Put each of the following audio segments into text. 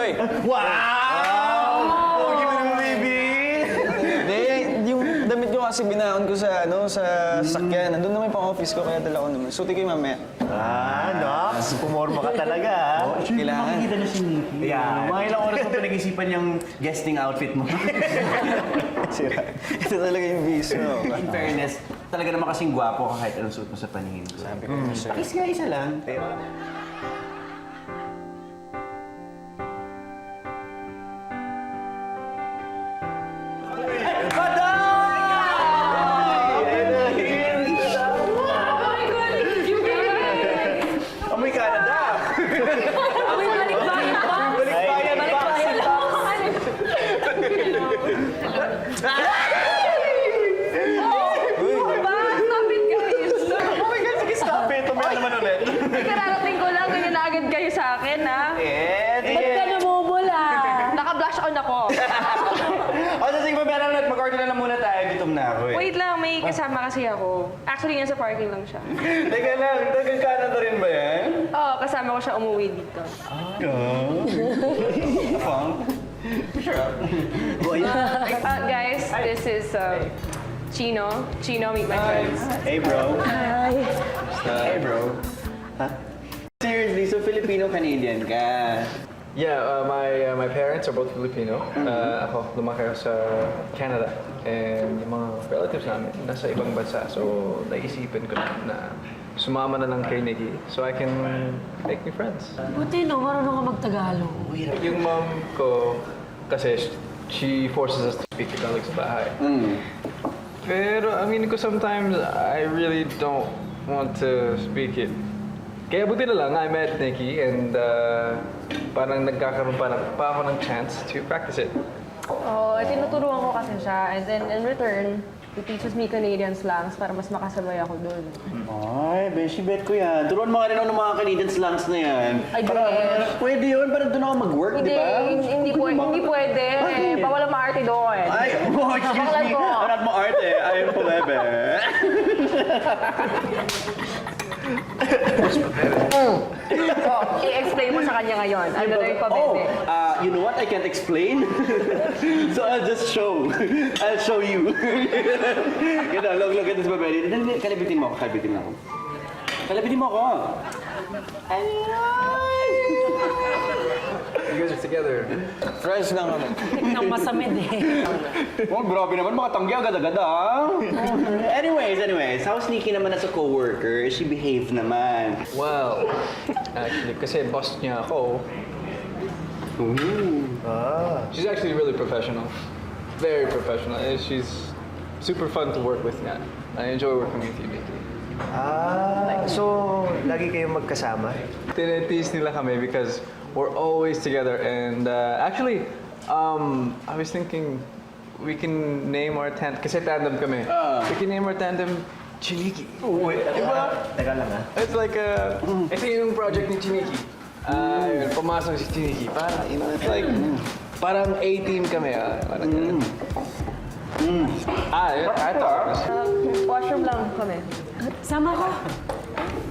Hoy! Wow! Pogi mo naman, baby! Hindi, yung damit ko kasi binaon ko sa, sa sasakyan. Nandun naman yung pang-office ko, kaya dala ko naman. Suti ko yung mamaya. Nox, pumorma ka talaga, ha? Kailangan. Makikita niyo si Nikki. Yeah. Mga ilang oras mo pinag-isipan yung guesting outfit mo. Sira. Ito talaga yung viso. In fairness, talaga naman kasing gwapo ka kahit anong suot mo sa paningin ko. Sabi ko, sir. Pakis nga isa lang, pero... Amoy Canada! Uy, balik-bayan pa! Balikbayan pa! Balik-bayan pa! Ba? Stop it, guys! Oh my God, sige, stop it! Tumaya naman ulit. Kararating ko lang, ganyan na agad kayo sa akin, ha? Eh, Ba't ka namumula? Naka-blush on ako. O, sige pa, pero ulit, mag-order na lang muna tayo. Gutom na ako eh. Wait lang, may kasama kasi ako. Actually, nasa parking lang siya. Teka lang, taga-Canada rin ba yan? Oo, kasama ko siya umuwi dito. Fun. Sure. Guys, this is Chino. Chino, meet my friends. Hey, bro. Hi. Hey, bro. Huh? Seriously, so Filipino-Canadian ka? Yeah, my parents are both Filipino. Ako, lumaki ako sa Canada. And yung mga relatives namin, nasa ibang bansa. So, naisipan ko na sumama na lang kay Nikki so I can make new friends. Buti no, marunong ka magtagalog. Yung mom ko, kasi she forces us to speak Tagalog sa bahay. Pero, I mean, ko sometimes I really don't want to speak it. Kaya buti na lang, I met Nikki and parang nagkakaroon pa ako ng chance to practice it. Oo, tinuturuan ko kasi siya. And then in return, he teaches me Canadian slangs para mas makasabay ako dun. Ay, beshi, bet ko yan. Turuan mo ka rin ako ng mga Canadian slangs na yan. Ay, Para, besh. pwede yun, para doon ako mag-work, di Hindi, ba? hindi pwede. Bakit? Bawal ang maarte doon. Ay, oh, excuse Baklan me. ko. I'm not mo arte. I am Pulebe. So, i-explain mo sa kanya ngayon. Ano na yung pabebe? You know what? I can't explain. So I'll just show. I'll show you. Ganda, look at this baby. Kalabitin mo ako. Kalabitin mo ako. You guys are together. Friends lang kami. Nang masamid eh. Oh, grabe naman. Mga tanggi agad-agad ah. Anyways. How's Nikki naman as a co-worker? She behave naman. Well, actually, kasi boss niya ako, she's actually really professional. Very professional. And she's super fun to work with nga. I enjoy working with you, Nikki. So lagi kayong magkasama? Tinitease nila kami because we're always together. And actually, I was thinking we can name our kasi tandem kami. We can name our tandem Chiniki. Diba? Teka lang ha. It's like ito yung project ni Chiniki. Pumasok si Chiniki. Parang, it's like, parang A-team kami. Parang ganun. Ito. Washroom lang kami. Sama ko.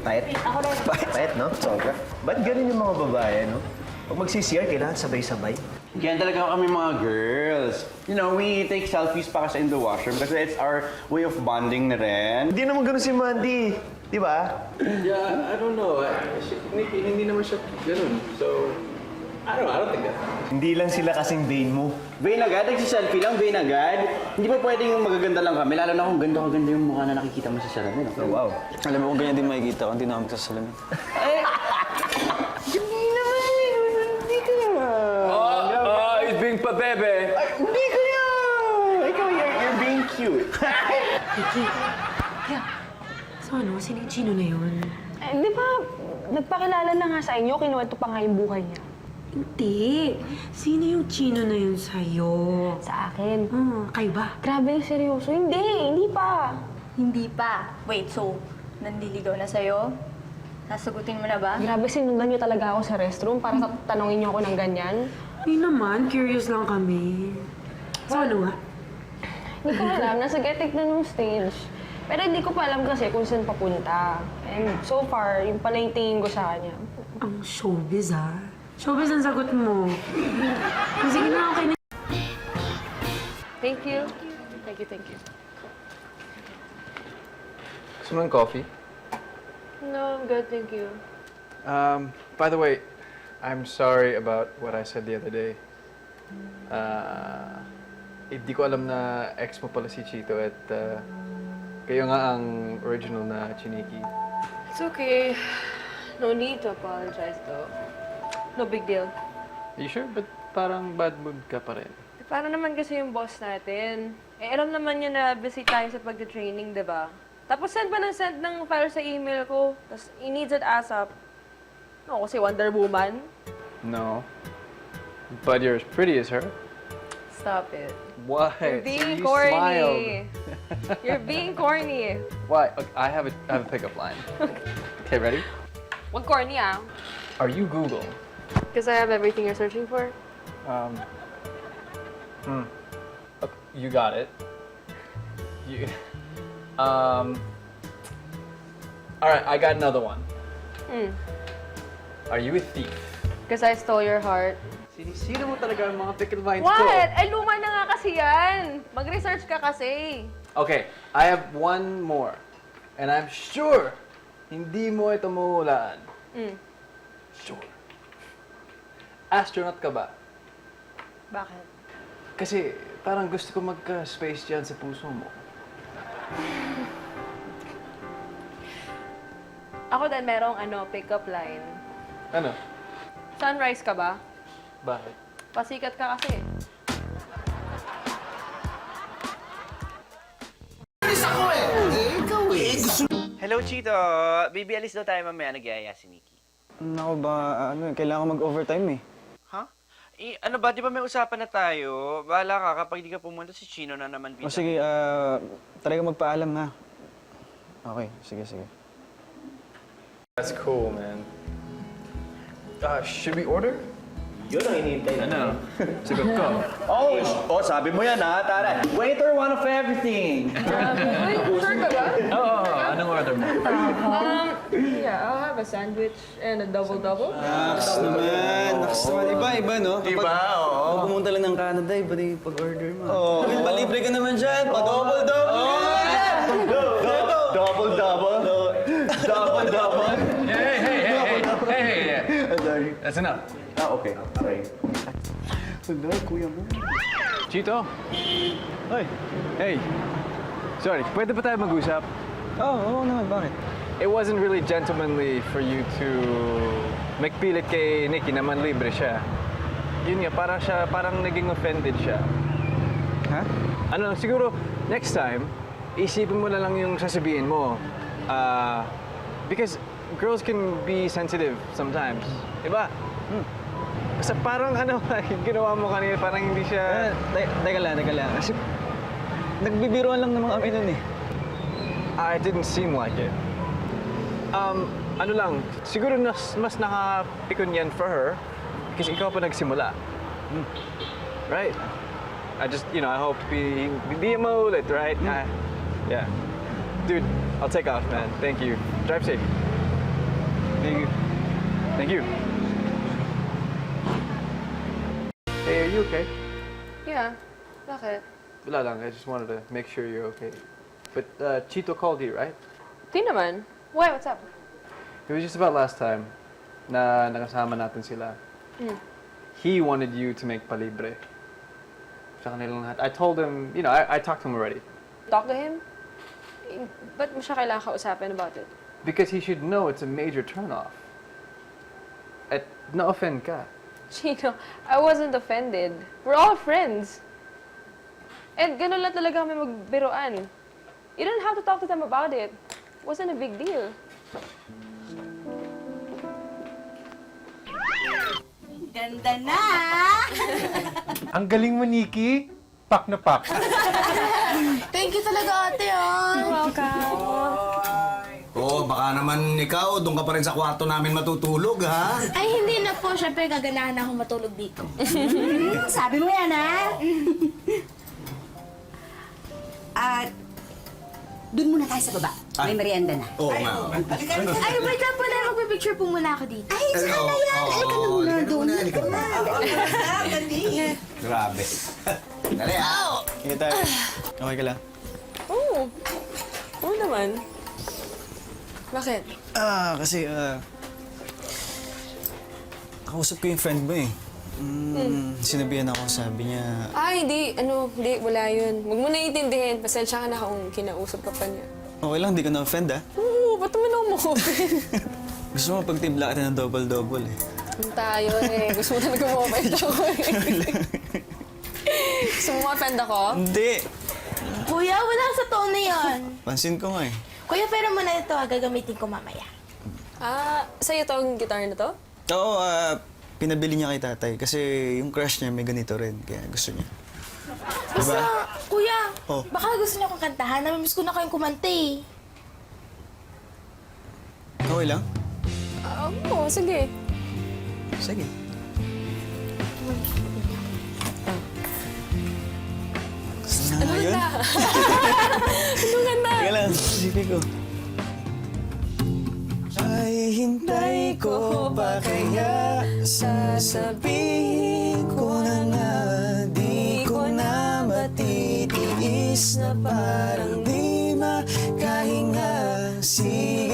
Pait? Ako rin. Pait, no? Sobra. Ba't ganun yung mga babae, no? Pag mag-CCR, kailangan sabay-sabay. Kaya talaga kami mga girls. You know, we take selfies pa kasi in the washroom kasi it's our way of bonding na rin. Hindi naman ganun si Mandy. Di ba? Yeah, I don't know. Nikki, hindi naman siya ganun. So, I don't think that. Hindi lang sila kasing vain mo. Vain agad? Nagsiselfie lang? Vain agad? Hindi ba pwedeng magaganda lang kami? Lalo na kung ganda yung mukha na nakikita mo sa salamin. Oh, wow. Alam mo kung ganyan din makikita ko, hindi na ako magsasalamin. It's being pabebe. Hindi kaya! Ikaw, you're being cute. So ano, sino yung Chino na yun? Di ba, nagpakilala na nga sa inyo, kinuwento pa nga yung buhay niya. Hindi. Sino yung Chino na yun sa'yo? Sa akin. Kayo ba? Grabe, seryoso. Hindi pa. Hindi pa. Wait, so, nandiligaw na sa'yo? Sasagutin mo na ba? Grabe, sinundan niyo talaga ako sa restroom para tanongin niyo ako ng ganyan. Hindi naman, curious lang kami. So ano nga? Hindi ko alam, nasa getik na nung stage. Pero hindi ko pa alam kasi kung saan papunta. And so far, yung pala yung tingin ko sa kanya. Ang showbiz ah. Showbiz ang sagot mo. Sige na, okay na. Thank you. Thank you. Gusto mo ng coffee? No, I'm good, thank you. By the way, I'm sorry about what I said the other day. Hindi ko alam na ex mo pala si Chito at kayo nga ang original na Chiniki. It's okay. No need to apologize though. No big deal. Are you sure? But parang bad mood ka pa rin. Para naman kasi yung boss natin. Eh, alam naman niya na busy tayo sa pagte-training, di ba? Tapos send ng file sa email ko. Tapos he needs it ASAP. No, kasi Wonder Woman. No. But you're as pretty as her. Stop it. Why? You're being You corny. smiled. You're being corny. Why? Okay, I have a pickup line. Okay, ready? Wag corny ah. Are you Google? Because I have everything you're searching for. Okay, you got it. You. All right, I got another one. Are you a thief? Because I stole your heart. Sinisira mo talaga ang mga pickle vines ko. What? Ay, luma na nga kasi yan. Mag-research ka kasi. Okay, I have one more. And I'm sure hindi mo ito mahulaan. Sure. Astronaut ka ba? Bakit? Kasi parang gusto ko magka-space dyan sa puso mo. Ako din merong pick-up line. Ano? Sunrise ka ba? Bakit? Pasikat ka kasi. Hello, Chito. Baby, alis daw tayo mamaya. Nagyaya si Nikki. Naku ba, kailangan ko mag-overtime eh. Ha? Ano ba? Di ba may usapan na tayo? Bahala ka. Kapag di ka pumunta, si Chino na naman. O sige, try ka magpaalam ha. Okay, sige. That's cool, man. Should we order? Yun ang hinihintay. Ano? Sagot ko. Oh, sabi mo yan ha, Tara. Waiter, one of everything. Uy, sure ka ba? Oo, anong order mo? Yeah, I'll have a sandwich and a double-double. Naks naman. Iba, no? Diba? Oo. Kapag pumunta lang ng Canada, iba din yung pag-order mo. Oo. Palibre ka naman dyan. Pa-double-double. Double. Hey! Sorry. That's enough. Okay. Sorry. Wala, kuya mo. Chito! Hoy! Hey! Sorry, pwede ba tayo mag-usap? Oo naman. Bakit? It wasn't really gentlemanly for you to magpilit kay Nikki na manlibre siya. Yun nga, parang naging offended siya. Ha? Ano, siguro, next time, isipin mo na lang yung sasabihin mo. Because girls can be sensitive sometimes. Diba? Basta parang ginawa mo kanina, parang hindi siya... Teka lang. Kasi nagbibiruan lang naman kami nun eh. It didn't seem like it. Ano lang, siguro mas nakapikon yan for her kasi ikaw pa nagsimula. Right? I hope hindi mo ulit, right? Yeah. Dude, I'll take off, man. Thank you. Drive safe. Thank you. Hey, are you okay? Yeah. Bakit? Wala lang, I just wanted to make sure you're okay. But Chito called you, right? Di naman. Why? What's up? It was just about last time na nakasama natin sila. He wanted you to make palibre. Sa kanilang lahat. I told him, I talked to him already. Talk to him? Ba't mo siya kailangan kausapin about it? Because he should know it's a major turnoff. At na-offend ka. Chino, I wasn't offended. We're all friends. And ganun lang talaga kami magbiruan. You don't have to talk to them about it. Wasn't a big deal. Ganda na! Ang galing mo, Nikki. Pak na pak. Thank you talaga, ate, Baka naman ikaw, doon ka pa rin sa kwarto namin matutulog, ha? Ay, hindi na po. Siyempre, gaganahan ako matulog dito. Sabi mo yan, ha? Doon muna tayo sa baba. May merienda na. Oo nga. Ay, wait lang pala. Magpipicture po muna ako dito. Ay, sana yan. Halika na muna doon na. Grabe. Dali ah. Sige tayo. Okay ka lang? Oo. Oo naman. Bakit? Kasi, kausap ko yung friend mo eh. Sinabihan ako, sabi niya, Hindi, wala yun. Huwag mo naiintindihin. Pasensya ka na kung kinausap ka pa niya. okay lang, di ka na-offend ah. Oo, ba't naman ako ma-open? Gusto mo pagtimpla kita ng double-double eh. Kung tayo eh. Gusto mo talaga ma-offend ako eh. Gusto mo ma-offend ako? Hindi! Kuya, wala sa tono yan. Pansin ko nga eh. Kuya, pero muna ito, gagamitin ko mamaya. Sa'yo tong guitar na to? Oo, pinabili niya kay tatay kasi yung crush niya may ganito rin, kaya gusto niya. Basta, kuya, Oh. baka gusto niyo akong kantahan. Namimiss ko na kayong kumanta eh. Okay lang? Oo, sige. Sige. Gusto na nga yun? Anong ganda? Teka lang, isipin ko. Ay, hintay ko pa kaya sasabihin ko na nga di ko na matitiis na parang di makahinga. Sige